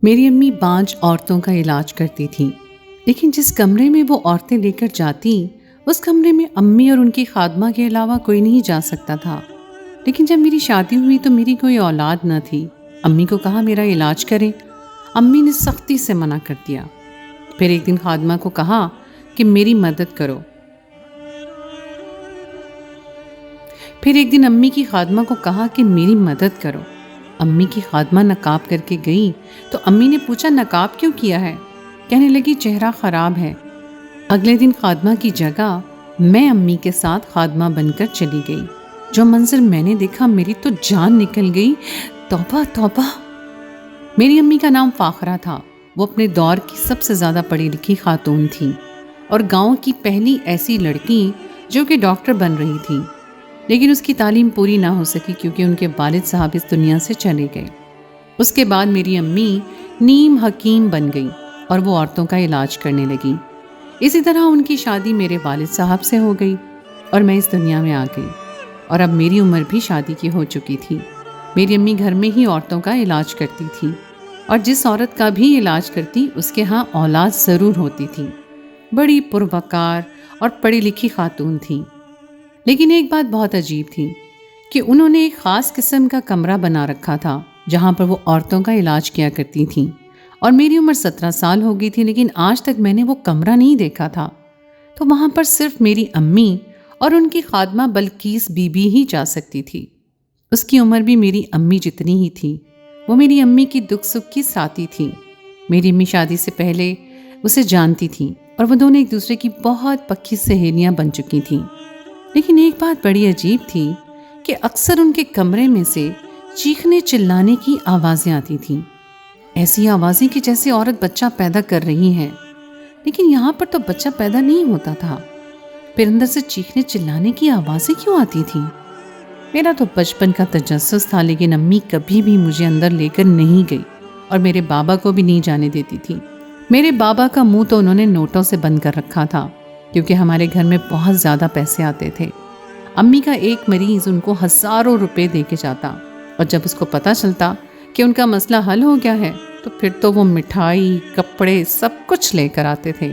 میری امی بانجھ عورتوں کا علاج کرتی تھیں، لیکن جس کمرے میں وہ عورتیں لے کر جاتی اس کمرے میں امی اور ان کی خادمہ کے علاوہ کوئی نہیں جا سکتا تھا۔ لیکن جب میری شادی ہوئی تو میری کوئی اولاد نہ تھی۔ امی کو کہا میرا علاج کریں، امی نے سختی سے منع کر دیا۔ پھر ایک دن خادمہ کو کہا کہ میری مدد کرو۔ پھر ایک دن امی کی خادمہ کو کہا کہ میری مدد کرو۔ امی کی خادمہ نقاب کر کے گئی تو امی نے پوچھا نقاب کیوں کیا ہے؟ کہنے لگی چہرہ خراب ہے۔ اگلے دن خادمہ کی جگہ میں امی کے ساتھ خادمہ بن کر چلی گئی۔ جو منظر میں نے دیکھا میری تو جان نکل گئی۔ توبہ توبہ! میری امی کا نام فاخرہ تھا۔ وہ اپنے دور کی سب سے زیادہ پڑھی لکھی خاتون تھی اور گاؤں کی پہلی ایسی لڑکی جو کہ ڈاکٹر بن رہی تھی، لیکن اس کی تعلیم پوری نہ ہو سکی کیونکہ ان کے والد صاحب اس دنیا سے چلے گئے۔ اس کے بعد میری امی نیم حکیم بن گئی اور وہ عورتوں کا علاج کرنے لگی۔ اسی طرح ان کی شادی میرے والد صاحب سے ہو گئی اور میں اس دنیا میں آ گئی، اور اب میری عمر بھی شادی کی ہو چکی تھی۔ میری امی گھر میں ہی عورتوں کا علاج کرتی تھی، اور جس عورت کا بھی علاج کرتی اس کے ہاں اولاد ضرور ہوتی تھی۔ بڑی پروقار اور پڑھی لکھی خاتون تھی، لیکن ایک بات بہت عجیب تھی کہ انہوں نے ایک خاص قسم کا کمرہ بنا رکھا تھا جہاں پر وہ عورتوں کا علاج کیا کرتی تھیں، اور میری عمر 17 سال ہو گئی تھی لیکن آج تک میں نے وہ کمرہ نہیں دیکھا تھا۔ تو وہاں پر صرف میری امی اور ان کی خادمہ بلقیس بی بی ہی جا سکتی تھی۔ اس کی عمر بھی میری امی جتنی ہی تھی۔ وہ میری امی کی دکھ سکھ کی ساتھی تھی۔ میری امی شادی سے پہلے اسے جانتی تھیں اور وہ دونوں ایک دوسرے کی بہت پکی سہیلیاں بن چکی تھیں۔ لیکن ایک بات بڑی عجیب تھی کہ اکثر ان کے کمرے میں سے چیخنے چلانے کی آوازیں آتی تھیں، ایسی آوازیں کہ جیسے عورت بچہ پیدا کر رہی ہے، لیکن یہاں پر تو بچہ پیدا نہیں ہوتا تھا۔ پھر اندر سے چیخنے چلانے کی آوازیں کیوں آتی تھیں؟ میرا تو بچپن کا تجسس تھا، لیکن امی کبھی بھی مجھے اندر لے کر نہیں گئی اور میرے بابا کو بھی نہیں جانے دیتی تھی۔ میرے بابا کا منہ تو انہوں نے نوٹوں سے بند کر رکھا تھا کیونکہ ہمارے گھر میں بہت زیادہ پیسے آتے تھے۔ امی کا ایک مریض ان کو ہزاروں روپے دے کے جاتا، اور جب اس کو پتہ چلتا کہ ان کا مسئلہ حل ہو گیا ہے تو پھر تو وہ مٹھائی، کپڑے سب کچھ لے کر آتے تھے۔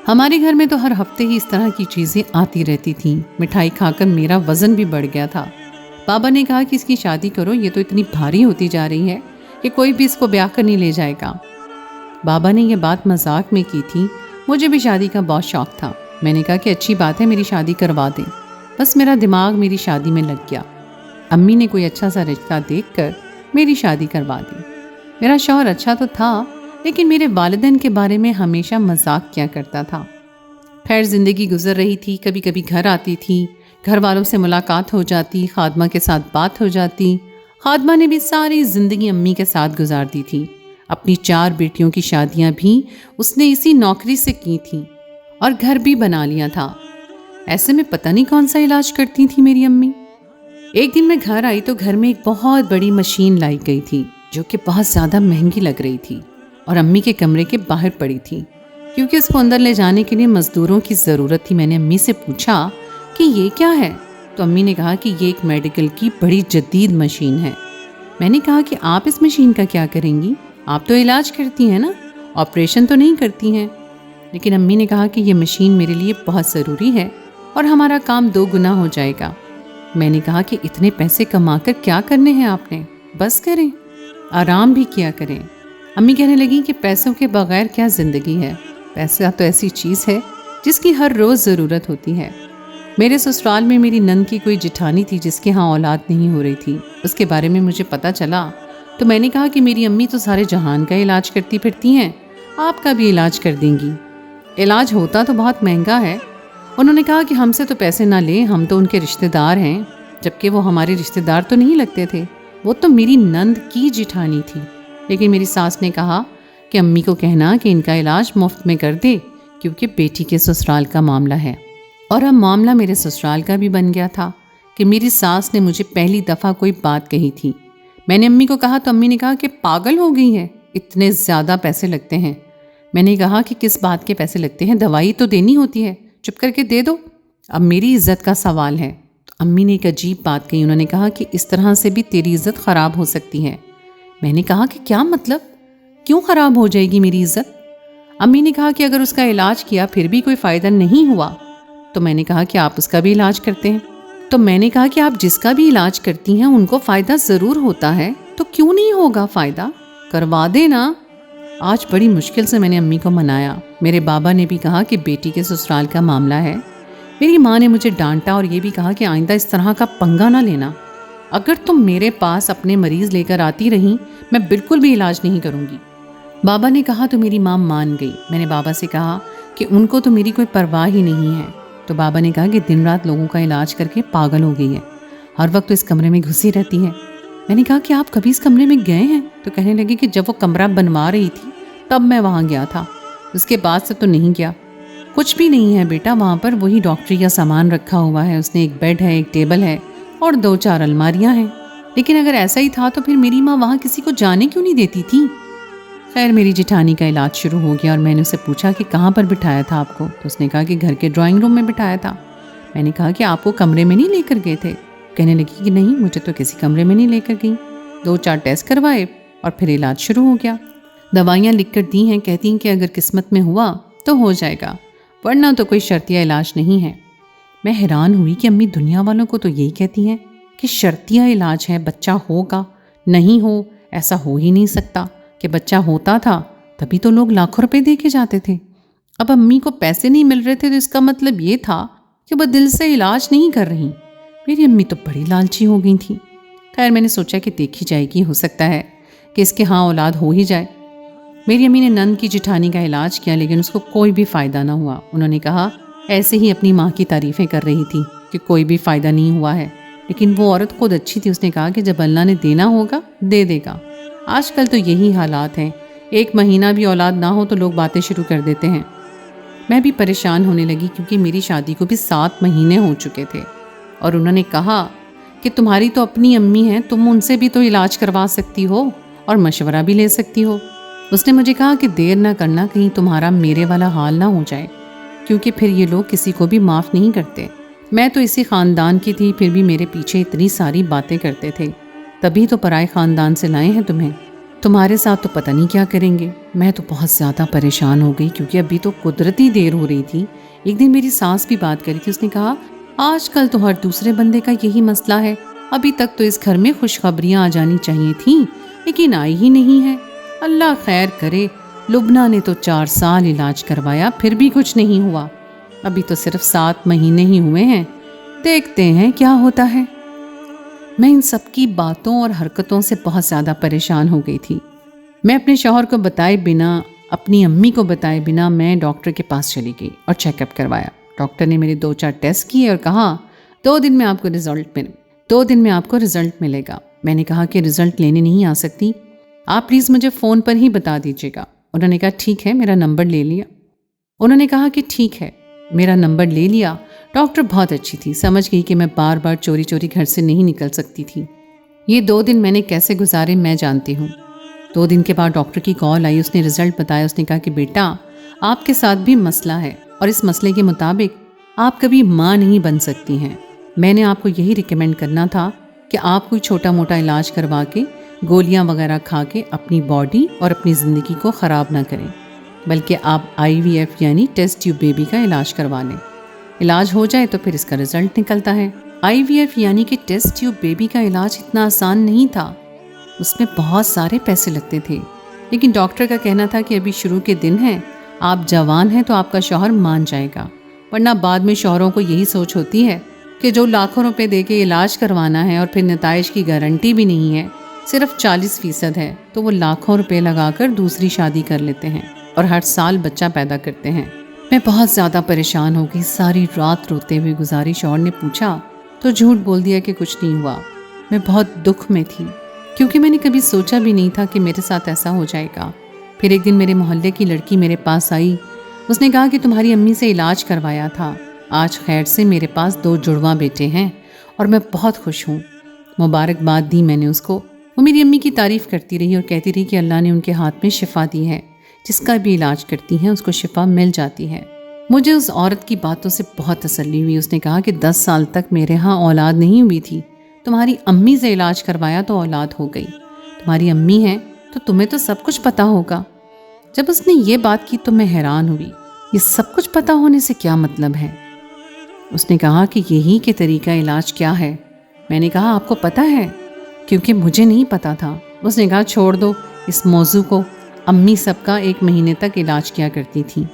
ہمارے گھر میں تو ہر ہفتے ہی اس طرح کی چیزیں آتی رہتی تھیں۔ مٹھائی کھا کر میرا وزن بھی بڑھ گیا تھا۔ بابا نے کہا کہ اس کی شادی کرو، یہ تو اتنی بھاری ہوتی جا رہی ہے کہ کوئی بھی اس کو بیاہ کر نہیں لے جائے گا۔ بابا نے یہ بات مذاق میں کی تھی۔ مجھے بھی شادی کا بہت شوق تھا۔ میں نے کہا کہ اچھی بات ہے، میری شادی کروا دیں۔ بس میرا دماغ میری شادی میں لگ گیا۔ امی نے کوئی اچھا سا رشتہ دیکھ کر میری شادی کروا دی۔ میرا شوہر اچھا تو تھا، لیکن میرے والدین کے بارے میں ہمیشہ مذاق کیا کرتا تھا۔ خیر زندگی گزر رہی تھی، کبھی کبھی گھر آتی تھی، گھر والوں سے ملاقات ہو جاتی، خادمہ کے ساتھ بات ہو جاتی۔ خادمہ نے بھی ساری زندگی امی کے ساتھ گزار دی تھی۔ اپنی 4 بیٹیوں کی شادیاں بھی اس نے اسی نوکری سے کی تھیں اور گھر بھی بنا لیا تھا۔ ایسے میں پتہ نہیں کون سا علاج کرتی تھی میری امی۔ ایک دن میں گھر آئی تو گھر میں ایک بہت بڑی مشین لائی گئی تھی جو کہ بہت زیادہ مہنگی لگ رہی تھی اور امی کے کمرے کے باہر پڑی تھی کیونکہ اس کو اندر لے جانے کے لیے مزدوروں کی ضرورت تھی۔ میں نے امی سے پوچھا کہ یہ کیا ہے؟ تو امی نے کہا کہ یہ ایک میڈیکل کی بڑی جدید مشین ہے۔ میں نے کہا کہ آپ اس مشین کا کیا کریں گی؟ آپ تو علاج کرتی ہیں نا، آپریشن تو نہیں کرتی ہیں۔ لیکن امی نے کہا کہ یہ مشین میرے لیے بہت ضروری ہے اور ہمارا کام 2 گنا ہو جائے گا۔ میں نے کہا کہ اتنے پیسے کما کر کیا کرنے ہیں آپ نے؟ بس کریں، آرام بھی کیا کریں۔ امی کہنے لگی کہ پیسوں کے بغیر کیا زندگی ہے، پیسہ تو ایسی چیز ہے جس کی ہر روز ضرورت ہوتی ہے۔ میرے سسرال میں میری نند کی کوئی جٹھانی تھی جس کے ہاں اولاد نہیں ہو رہی تھی۔ اس کے بارے میں مجھے پتہ چلا تو میں نے کہا کہ میری امی تو سارے جہان کا علاج کرتی پھرتی ہیں، آپ کا بھی علاج کر دیں گی۔ علاج ہوتا تو بہت مہنگا ہے۔ انہوں نے کہا کہ ہم سے تو پیسے نہ لیں، ہم تو ان کے رشتہ دار ہیں، جبکہ وہ ہمارے رشتہ دار تو نہیں لگتے تھے، وہ تو میری نند کی جٹھانی تھی۔ لیکن میری ساس نے کہا کہ امی کو کہنا کہ ان کا علاج مفت میں کر دے کیونکہ بیٹی کے سسرال کا معاملہ ہے۔ اور اب معاملہ میرے سسرال کا بھی بن گیا تھا کہ میری ساس نے مجھے پہلی دفعہ کوئی بات کہی تھی۔ میں نے امی کو کہا تو امی نے کہا کہ پاگل ہو گئی ہے، اتنے زیادہ پیسے لگتے ہیں۔ میں نے کہا کہ کس بات کے پیسے لگتے ہیں، دوائی تو دینی ہوتی ہے، چپ کر کے دے دو، اب میری عزت کا سوال ہے۔ تو امی نے ایک عجیب بات کہی، انہوں نے کہا کہ اس طرح سے بھی تیری عزت خراب ہو سکتی ہے۔ میں نے کہا کہ کیا مطلب؟ کیوں خراب ہو جائے گی میری عزت؟ امی نے کہا کہ اگر اس کا علاج کیا پھر بھی کوئی فائدہ نہیں ہوا تو میں نے کہا کہ آپ اس کا بھی علاج کرتے ہیں. تو میں نے کہا کہ آپ جس کا بھی علاج کرتی ہیں ان کو فائدہ ضرور ہوتا ہے، تو کیوں نہیں ہوگا فائدہ؟ کروا دے نا. آج بڑی مشکل سے میں نے امی کو منایا. میرے بابا نے بھی کہا کہ بیٹی کے سسرال کا معاملہ ہے. میری ماں نے مجھے ڈانٹا اور یہ بھی کہا کہ آئندہ اس طرح کا پنگا نہ لینا. اگر تم میرے پاس اپنے مریض لے کر آتی رہیں میں بالکل بھی علاج نہیں کروں گی. بابا نے کہا تو میری ماں مان گئی. میں نے بابا سے کہا کہ ان کو تو میری کوئی پرواہ ہی نہیں ہے. تو بابا نے کہا کہ دن رات لوگوں کا علاج کر کے پاگل ہو گئی ہے، ہر وقت تو اس کمرے میں گھسی رہتی ہے. میں نے کہا کہ آپ کبھی اس کمرے میں گئے ہیں؟ تو کہنے لگے کہ جب وہ کمرہ بنوا رہی تھی تب میں وہاں گیا تھا، اس کے بعد سے تو نہیں گیا. کچھ بھی نہیں ہے بیٹا وہاں پر، وہی ڈاکٹری کا سامان رکھا ہوا ہے. اس نے ایک بیڈ ہے، ایک ٹیبل ہے اور 2-4 الماریاں ہیں. لیکن اگر ایسا ہی تھا تو پھر میری ماں وہاں کسی کو جانے کیوں نہیں دیتی تھی؟ خیر میری جٹھانی کا علاج شروع ہو گیا اور میں نے اسے پوچھا کہ کہاں پر بٹھایا تھا آپ کو؟ تو اس نے کہا کہ گھر کے ڈرائنگ روم میں بٹھایا تھا. میں نے کہا کہ آپ کو کمرے میں نہیں لے کر گئے تھے؟ کہنے لگی کہ نہیں مجھے تو کسی کمرے میں نہیں لے کر گئی. 2-4 ٹیسٹ کروائے اور پھر علاج شروع ہو گیا. دوائیاں لکھ کر دی ہیں، کہتی ہیں کہ اگر قسمت میں ہوا تو ہو جائے گا، ورنہ تو کوئی شرطیہ علاج نہیں ہے. میں حیران ہوئی کہ امی دنیا والوں کو تو یہی کہتی ہیں کہ شرطیہ علاج ہے، بچہ ہوگا، نہیں ہو ایسا ہو ہی نہیں سکتا. کہ بچہ ہوتا تھا تبھی تو لوگ لاکھوں روپے دے کے جاتے تھے. اب امی کو پیسے نہیں مل رہے تھے تو اس کا مطلب یہ تھا کہ وہ دل سے علاج نہیں کر رہی. میری امی تو بڑی لالچی ہو گئی تھیں. خیر میں نے سوچا کہ دیکھی جائے گی، ہو سکتا ہے کہ اس کے ہاں اولاد ہو ہی جائے. میری امی نے نند کی جٹھانی کا علاج کیا لیکن اس کو کوئی بھی فائدہ نہ ہوا. انہوں نے کہا ایسے ہی اپنی ماں کی تعریفیں کر رہی تھی کہ کوئی بھی فائدہ نہیں ہوا ہے. لیکن وہ عورت خود اچھی تھی، اس نے کہا کہ جب اللہ نے دینا ہوگا دے دے گا. آج کل تو یہی حالات ہیں، 1 مہینہ بھی اولاد نہ ہو تو لوگ باتیں شروع کر دیتے ہیں. میں بھی پریشان ہونے لگی کیونکہ میری شادی کو بھی 7 مہینے ہو چکے تھے اور انہوں نے کہا کہ تمہاری تو اپنی امی ہیں، تم ان سے بھی تو علاج کروا سکتی ہو اور مشورہ بھی لے سکتی ہو. اس نے مجھے کہا کہ دیر نہ کرنا، کہیں تمہارا میرے والا حال نہ ہو جائے، کیونکہ پھر یہ لوگ کسی کو بھی معاف نہیں کرتے. میں تو اسی خاندان کی تھی پھر بھی میرے پیچھے اتنی ساری باتیں کرتے تھے. تبھی تو پرائے خاندان سے لائے ہیں تمہیں، تمہارے ساتھ تو پتہ نہیں کیا کریں گے. میں تو بہت زیادہ پریشان ہو گئی کیونکہ ابھی تو قدرتی دیر ہو رہی تھی. ایک دن میری ساس بھی بات کری تھی، اس نے کہا آج کل تو ہر دوسرے بندے کا یہی مسئلہ ہے، ابھی تک تو اس گھر میں خوشخبریاں آ جانی چاہیے تھیں لیکن آئی ہی نہیں ہے. اللہ خیر کرے، لبنہ نے تو 4 سال علاج کروایا پھر بھی کچھ نہیں ہوا. ابھی تو صرف 7 مہینے ہی ہوئے ہیں، دیکھتے ہیں کیا ہوتا ہے. میں ان سب کی باتوں اور حرکتوں سے بہت زیادہ پریشان ہو گئی تھی. میں اپنے شوہر کو بتائے بنا، اپنی امی کو بتائے بنا میں ڈاکٹر کے پاس چلی گئی اور چیک اپ کروایا. ڈاکٹر نے میرے 2-4 ٹیسٹ کیے اور کہا 2 دن میں آپ کو رزلٹ ملے گا. میں نے کہا کہ رزلٹ لینے نہیں آ سکتی، آپ پلیز مجھے فون پر ہی بتا دیجیے گا. انہوں نے کہا ٹھیک ہے، میرا نمبر لے لیا. انہوں نے کہا کہ ٹھیک ہے، میرا نمبر لے لیا. ڈاکٹر بہت اچھی تھی، سمجھ گئی کہ میں بار بار چوری چوری گھر سے نہیں نکل سکتی تھی. یہ 2 دن میں نے کیسے گزارے میں جانتی ہوں. 2 دن کے بعد ڈاکٹر کی کال آئی، اس نے رزلٹ بتایا. اس نے کہا کہ بیٹا آپ کے ساتھ بھی مسئلہ ہے اور اس مسئلے کے مطابق آپ کبھی ماں نہیں بن سکتی ہیں. میں نے آپ کو یہی ریکمینڈ کرنا تھا کہ آپ کوئی چھوٹا موٹا علاج کروا کے گولیاں وغیرہ کھا کے اپنی باڈی اور اپنی زندگی کو خراب نہ کریں، بلکہ آپ IVF یعنی ٹیسٹ ٹیوب بیبی کا علاج کروا لیں. علاج ہو جائے تو پھر اس کا رزلٹ نکلتا ہے. IVF یعنی کہ ٹیسٹ ٹیوب بیبی کا علاج اتنا آسان نہیں تھا، اس میں بہت سارے پیسے لگتے تھے. لیکن ڈاکٹر کا کہنا تھا کہ ابھی شروع کے دن ہیں، آپ جوان ہیں تو آپ کا شوہر مان جائے گا، ورنہ بعد میں شوہروں کو یہی سوچ ہوتی ہے کہ جو لاکھوں روپے دے کے علاج کروانا ہے اور پھر نتائج کی گارنٹی بھی نہیں ہے، صرف 40% ہے، تو وہ لاکھوں روپے لگا کر دوسری شادی کر لیتے ہیں اور ہر سال بچہ پیدا کرتے ہیں. میں بہت زیادہ پریشان ہو گئی، ساری رات روتے ہوئے گزاری. شوہر نے پوچھا تو جھوٹ بول دیا کہ کچھ نہیں ہوا. میں بہت دکھ میں تھی کیونکہ میں نے کبھی سوچا بھی نہیں تھا کہ میرے ساتھ ایسا ہو جائے گا. پھر ایک دن میرے محلے کی لڑکی میرے پاس آئی، اس نے کہا کہ تمہاری امی سے علاج کروایا تھا، آج خیر سے میرے پاس 2 جڑواں بیٹے ہیں اور میں بہت خوش ہوں. مبارکباد دی میں نے اس کو. وہ میری امی کی تعریف کرتی رہی اور کہتی رہی کہ اللہ نے ان کے ہاتھ میں شفا دی ہے، جس کا بھی علاج کرتی ہیں اس کو شفا مل جاتی ہے. مجھے اس عورت کی باتوں سے بہت تسلی ہوئی. اس نے کہا کہ 10 سال تک میرے ہاں اولاد نہیں ہوئی تھی، تمہاری امی سے علاج کروایا تو اولاد ہو گئی. تمہاری امی ہیں تو تمہیں تو سب کچھ پتا ہوگا۔ جب اس نے یہ بات کی تو میں حیران ہوئی، یہ سب کچھ پتا ہونے سے کیا مطلب ہے؟ اس نے کہا کہ یہی کہ طریقہ علاج کیا ہے۔ میں نے کہا آپ کو پتا ہے؟ کیونکہ مجھے نہیں پتا تھا۔ اس نے کہا چھوڑ دو اس موضوع کو، امی سب کا 1 مہینے تک علاج کیا کرتی تھی۔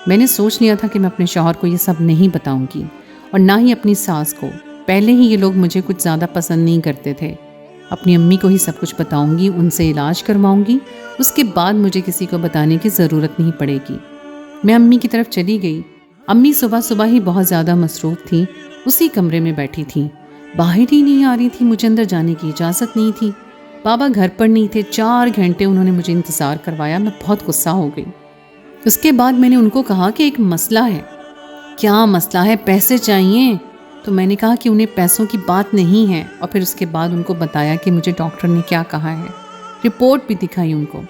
میں نے سوچ لیا تھا کہ میں اپنے شوہر کو یہ سب نہیں بتاؤں گی، اور نہ ہی اپنی ساس کو۔ پہلے ہی یہ لوگ مجھے کچھ زیادہ پسند نہیں کرتے تھے۔ اپنی امی کو ہی سب کچھ بتاؤں گی، ان سے علاج کرواؤں گی، اس کے بعد مجھے کسی کو بتانے کی ضرورت نہیں پڑے گی۔ میں امی کی طرف چلی گئی۔ امی صبح صبح ہی بہت زیادہ مصروف تھیں، اسی کمرے میں بیٹھی تھیں، باہر ہی نہیں آ رہی تھی، مجھے اندر جانے کی اجازت نہیں تھی۔ بابا گھر پر نہیں تھے، 4 گھنٹے انہوں نے مجھے انتظار کروایا۔ میں بہت غصہ ہو گئی۔ اس کے بعد میں نے ان کو کہا کہ ایک مسئلہ ہے۔ کیا مسئلہ ہے؟ پیسے چاہیے؟ تو میں نے کہا کہ انہیں پیسوں کی بات نہیں ہے، اور پھر اس کے بعد ان کو بتایا کہ مجھے ڈاکٹر نے کیا کہا ہے۔ رپورٹ بھی دکھائی ان کو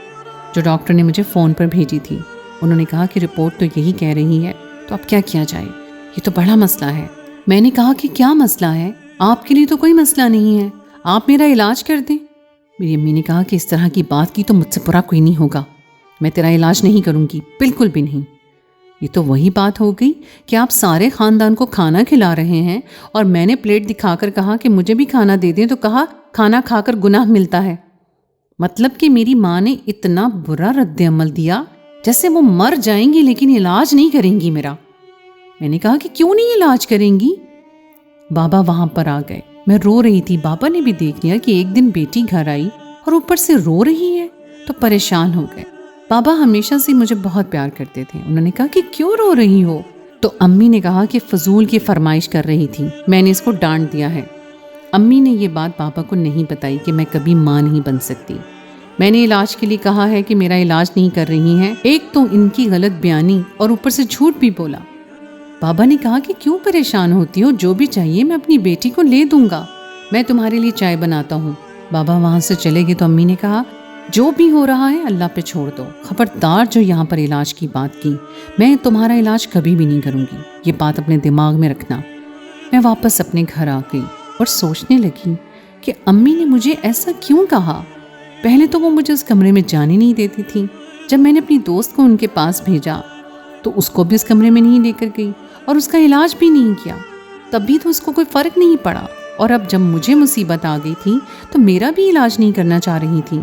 جو ڈاکٹر نے مجھے فون پر بھیجی تھی۔ انہوں نے کہا کہ رپورٹ تو یہی کہہ رہی ہے، تو اب کیا کیا جائے؟ یہ تو بڑا مسئلہ ہے۔ میں نے کہا کہ کیا مسئلہ ہے؟ آپ کے لیے تو کوئی مسئلہ نہیں ہے، آپ میرا علاج کر دیں۔ میری امی نے کہا کہ اس طرح کی بات کی تو مجھ سے برا کوئی نہیں ہوگا، میں تیرا علاج نہیں کروں گی، بالکل بھی نہیں۔ یہ تو وہی بات ہو گئی کہ آپ سارے خاندان کو کھانا کھلا رہے ہیں، اور میں نے پلیٹ دکھا کر کہا کہ مجھے بھی کھانا دے دیں، تو کہا کھانا کھا کر گناہ ملتا ہے۔ مطلب کہ میری ماں نے اتنا برا رد عمل دیا جیسے وہ مر جائیں گی لیکن علاج نہیں کریں گی میرا۔ میں نے کہا کہ کیوں نہیں علاج کریں گی؟ بابا وہاں پر آ گئے۔ میں رو رہی تھی، بابا نے بھی دیکھ لیا کہ ایک دن بیٹی گھر آئی اور اوپر سے رو رہی ہے، تو پریشان ہو گئے۔ بابا ہمیشہ سے مجھے بہت پیار کرتے تھے۔ انہوں نے کہا کہ کیوں رو رہی ہو؟ تو امی نے کہا کہ فضول کی فرمائش کر رہی تھی، میں نے اس کو ڈانٹ دیا ہے۔ امی نے یہ بات بابا کو نہیں بتائی کہ میں کبھی ماں نہیں بن سکتی۔ میں نے علاج کے لیے کہا ہے کہ میرا علاج نہیں کر رہی ہیں، ایک تو ان کی غلط بیانی اور اوپر سے جھوٹ بھی بولا۔ بابا نے کہا کہ کیوں پریشان ہوتی ہو، جو بھی چاہیے میں اپنی بیٹی کو لے دوں گا، میں تمہارے لیے چائے بناتا ہوں۔ بابا وہاں سے چلے گئے تو امی نے کہا جو بھی ہو رہا ہے اللہ پہ چھوڑ دو، خبردار جو یہاں پر علاج کی بات کی، میں تمہارا علاج کبھی بھی نہیں کروں گی، یہ بات اپنے دماغ میں رکھنا۔ میں واپس اپنے گھر آ گئی اور سوچنے لگی کہ امی نے مجھے ایسا کیوں کہا۔ پہلے تو وہ مجھے اس کمرے میں جانے نہیں دیتی تھی، جب میں نے اپنی دوست کو ان کے پاس بھیجا تو اس کو بھی اس کمرے میں نہیں لے کر گئی اور اس کا علاج بھی نہیں کیا، تب بھی تو اس کو کوئی فرق نہیں پڑا، اور اب جب مجھے مصیبت آ گئی تھی تو میرا بھی علاج نہیں کرنا چاہ رہی تھی۔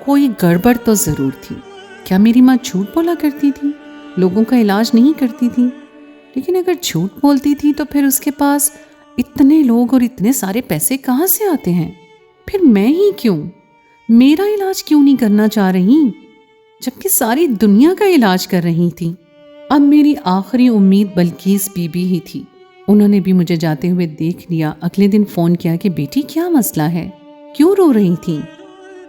کوئی گڑبڑ تو ضرور تھی۔ کیا میری ماں جھوٹ بولا کرتی تھی، لوگوں کا علاج نہیں کرتی تھی؟ لیکن اگر جھوٹ بولتی تھی تو پھر اس کے پاس اتنے لوگ اور اتنے سارے پیسے کہاں سے آتے ہیں؟ پھر میں ہی کیوں، میرا علاج کیوں نہیں کرنا چاہ رہی، جبکہ ساری دنیا کا علاج کر رہی تھی؟ اب میری آخری امید بلقیس بی بی ہی تھی۔ انہوں نے بھی مجھے جاتے ہوئے دیکھ لیا۔ اگلے دن فون کیا کہ بیٹی کیا مسئلہ ہے، کیوں رو رہی تھی؟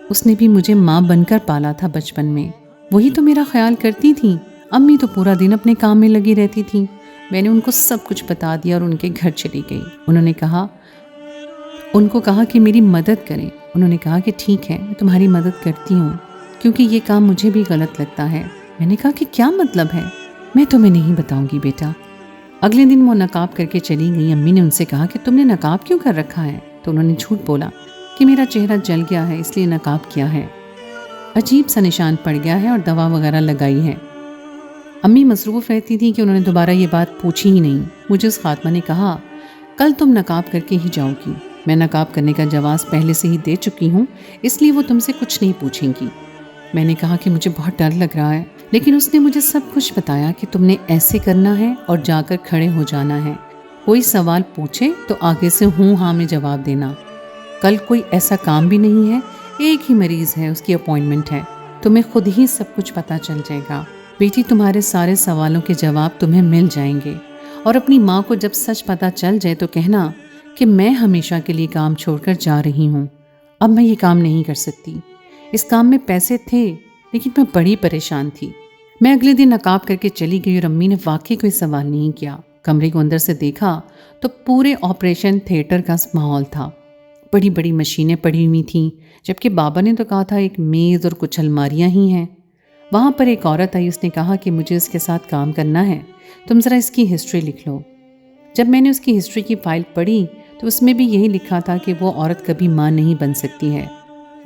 اس نے بھی مجھے ماں بن کر پالا تھا بچپن میں، وہی تو میرا خیال کرتی تھی۔ امی تو پورا دن اپنے کام میں لگی رہتی تھی۔ میں نے ان کو سب کچھ بتا دیا اور ان کے گھر چلی گئی۔ ان کو کہا کہ میری مدد کریں۔ انہوں نے کہا کہ ٹھیک ہے میں تمہاری مدد کرتی ہوں، کیونکہ یہ کام مجھے بھی غلط لگتا ہے۔ میں نے کہا کہ کیا مطلب ہے؟ میں تمہیں نہیں بتاؤں گی بیٹا۔ اگلے دن وہ نقاب کر کے چلی گئی۔ امی نے ان سے کہا کہ تم نے نقاب کیوں کر رکھا ہے؟ تو انہوں نے جھوٹ بولا کہ میرا چہرہ جل گیا ہے اس لیے نقاب کیا ہے، عجیب سا نشان پڑ گیا ہے اور دوا وغیرہ لگائی ہے۔ امی مصروف رہتی تھی کہ انہوں نے دوبارہ یہ بات پوچھی ہی نہیں۔ مجھے اس خاتمہ نے کہا کل تم نقاب کر کے ہی جاؤ گی، میں نقاب کرنے کا جواز پہلے سے ہی دے چکی ہوں، اس لیے وہ تم سے کچھ نہیں پوچھیں گی۔ میں نے کہا کہ مجھے بہت ڈر لگ رہا ہے، لیکن اس نے مجھے سب کچھ بتایا کہ تم نے ایسے کرنا ہے اور جا کر کھڑے ہو جانا ہے، کوئی سوال پوچھے تو آگے سے ہوں ہاں میں جواب دینا۔ کل کوئی ایسا کام بھی نہیں ہے، ایک ہی مریض ہے، اس کی اپوائنٹمنٹ ہے، تمہیں خود ہی سب کچھ پتہ چل جائے گا۔ بیٹی تمہارے سارے سوالوں کے جواب تمہیں مل جائیں گے، اور اپنی ماں کو جب سچ پتہ چل جائے تو کہنا کہ میں ہمیشہ کے لیے کام چھوڑ کر جا رہی ہوں، اب میں یہ کام نہیں کر سکتی۔ اس کام میں پیسے تھے لیکن میں بڑی پریشان تھی۔ میں اگلے دن نقاب کر کے چلی گئی اور امی نے واقعی کوئی سوال نہیں کیا۔ کمرے کو اندر سے دیکھا تو پورے آپریشن تھیٹر کا ماحول تھا، بڑی بڑی مشینیں پڑی ہوئی تھیں، جبکہ بابا نے تو کہا تھا ایک میز اور کچھ الماریاں ہی ہیں۔ وہاں پر ایک عورت آئی، اس نے کہا کہ مجھے اس کے ساتھ کام کرنا ہے، تم ذرا اس کی ہسٹری لکھ لو۔ جب میں نے اس کی ہسٹری کی فائل پڑھی تو اس میں بھی یہی لکھا تھا کہ وہ عورت کبھی ماں نہیں بن سکتی ہے،